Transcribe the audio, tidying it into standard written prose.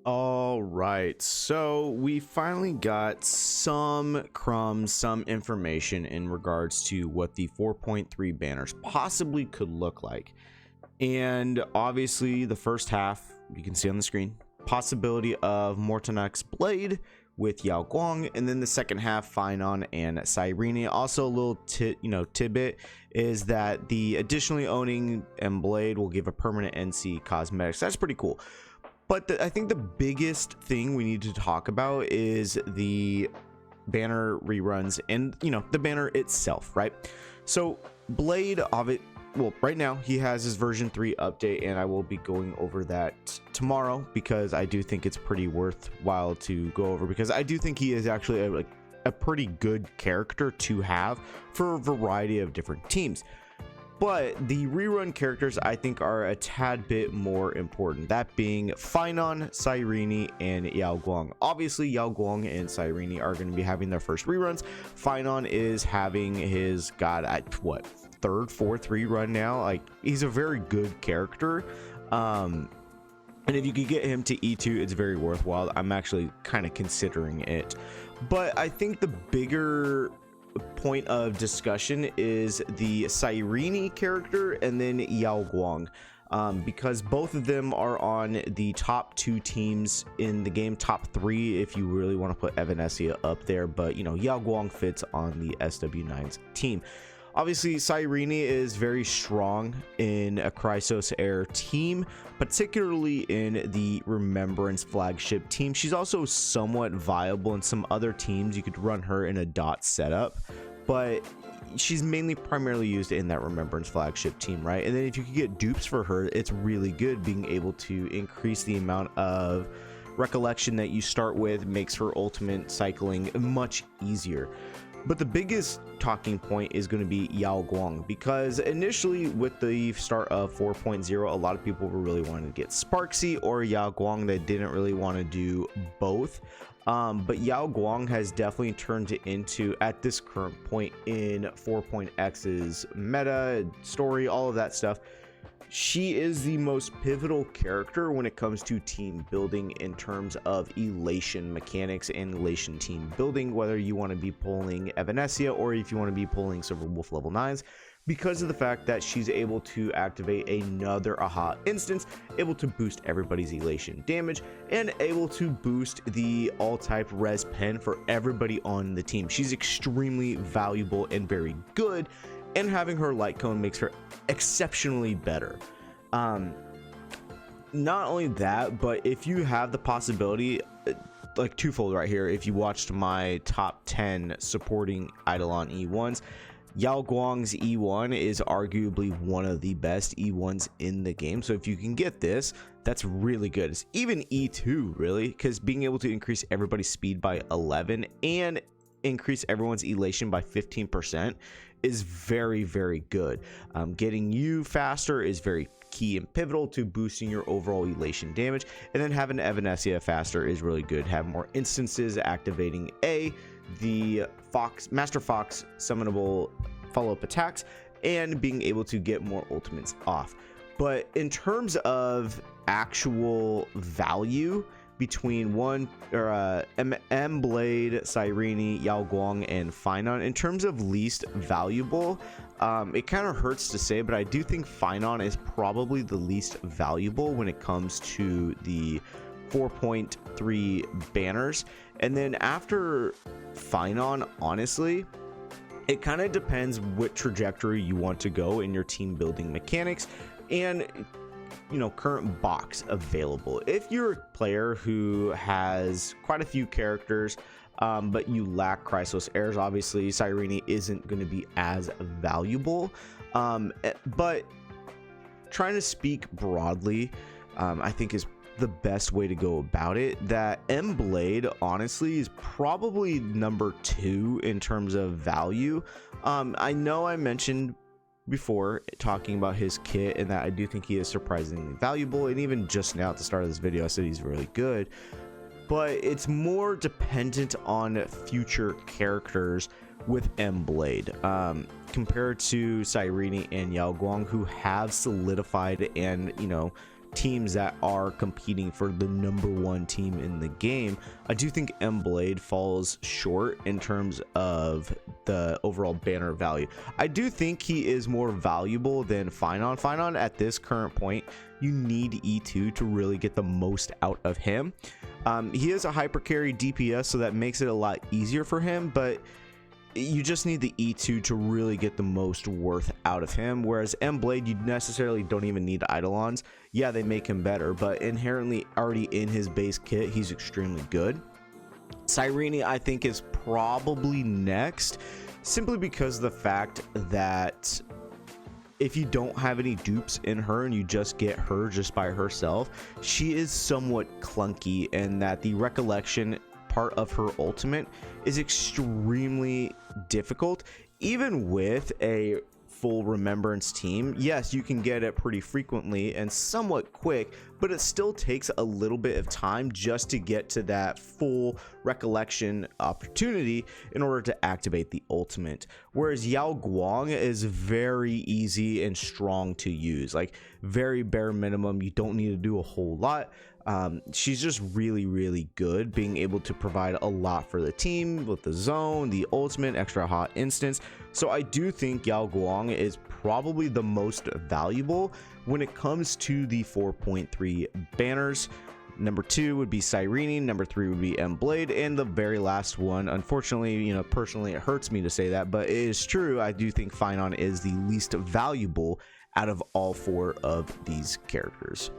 All right, so we finally got some crumbs, some information in regards to what the 4.3 banners possibly could look like. And obviously, the first half you can see on the screen, possibility of Mortonak's Blade with Yao Guang, and then the second half, Finon and Cyrene. Also, a little tidbit is that the additionally owning M Blade will give a permanent NC cosmetics. That's pretty cool. But I think the biggest thing we need to talk about is the banner reruns and, the banner itself, right? So Blade of it, well, right now he has his version 3 update, and I will be going over that tomorrow because I do think it's pretty worthwhile to go over, because I do think he is actually a pretty good character to have for a variety of different teams. But the rerun characters I think are a tad bit more important, that being Finon, Cyrene, and Yao Guang. Obviously, Yao Guang and Cyrene are going to be having their first reruns. Finon is having his, third, fourth rerun now. Like, he's a very good character. And if you could get him to E2, it's very worthwhile. I'm actually kind of considering it. But I think the bigger point of discussion is the Cyrene character and then Yao Guang, because both of them are on the top 2 teams in the game, top 3 if you really want to put Evanescence up there, but Yao Guang fits on the SW9's team. Obviously, Cyrene is very strong in a Chrysos Air team, particularly in the Remembrance flagship team. She's also somewhat viable in some other teams. You could run her in a dot setup, but she's primarily used in that Remembrance flagship team, right? And then if you could get dupes for her, it's really good. Being able to increase the amount of recollection that you start with makes her ultimate cycling much easier. But the biggest talking point is going to be Yao Guang, because initially with the start of 4.0, a lot of people were really wanting to get Sparksy or Yao Guang. They didn't really want to do both. But Yao Guang has definitely turned it into, at this current point in 4.x's meta, story, all of that stuff, she is the most pivotal character when it comes to team building in terms of elation mechanics and elation team building, whether you want to be pulling Evanescence or if you want to be pulling Silver Wolf level 9s, because of the fact that she's able to activate another aha instance, able to boost everybody's elation damage, and able to boost the all type res pen for everybody on the team. She's extremely valuable and very good, and having her light cone makes her exceptionally better. Not only that, but if you have the possibility, like twofold right here, if you watched my top 10 supporting Eidolon E1s, Yao Guang's E1 is arguably one of the best E1s in the game. So if you can get this, that's really good. It's even E2 really, because being able to increase everybody's speed by 11 and increase everyone's elation by 15% is very, very good. Getting you faster is very key and pivotal to boosting your overall elation damage, and then having Evanescence faster is really good. Have more instances activating the Master Fox summonable follow-up attacks, and being able to get more ultimates off. But in terms of actual value between M Blade, Cyrene, Yao Guang, and Finon, in terms of least valuable, it kind of hurts to say, but I do think Finon is probably the least valuable when it comes to the 4.3 banners. And then after Finon, honestly, it kind of depends what trajectory you want to go in your team building mechanics and current box available. If you're a player who has quite a few characters, but you lack Chrysos Heirs, obviously Cyrene isn't going to be as valuable. But trying to speak broadly, I think is the best way to go about it. That M Blade honestly is probably number 2 in terms of value. I know I mentioned before talking about his kit and that I do think he is surprisingly valuable, and even just now at the start of this video I said he's really good, but it's more dependent on future characters with M Blade compared to Cyrene and Yao Guang, who have solidified and teams that are competing for the #1 team in the game, I do think Blade falls short in terms of the overall banner value. I do think he is more valuable than Finon. Finon at this current point, you need E2 to really get the most out of him. He is a hyper carry DPS, so that makes it a lot easier for him, but you just need the E2 to really get the most worth out of him, whereas Blade, you necessarily don't even need Eidolons. Yeah, they make him better, but inherently already in his base kit, he's extremely good. Cyrene, I think, is probably next, simply because of the fact that if you don't have any dupes in her and you just get her just by herself, she is somewhat clunky, and that the recollection part of her ultimate is extremely difficult. Even with a full remembrance team, yes, you can get it pretty frequently and somewhat quick, but it still takes a little bit of time just to get to that full recollection opportunity in order to activate the ultimate. Whereas Yao Guang is very easy and strong to use, like very bare minimum. You don't need to do a whole lot. She's just really good, being able to provide a lot for the team with the zone, the ultimate, extra hot instance. So I do think Yao Guang is probably the most valuable when it comes to the 4.3 banners. Number 2 would be Cyrene, number 3 would be Blade, and the very last one, unfortunately, you know, personally it hurts me to say that, but it is true, I do think Finon is the least valuable out of all 4 of these characters.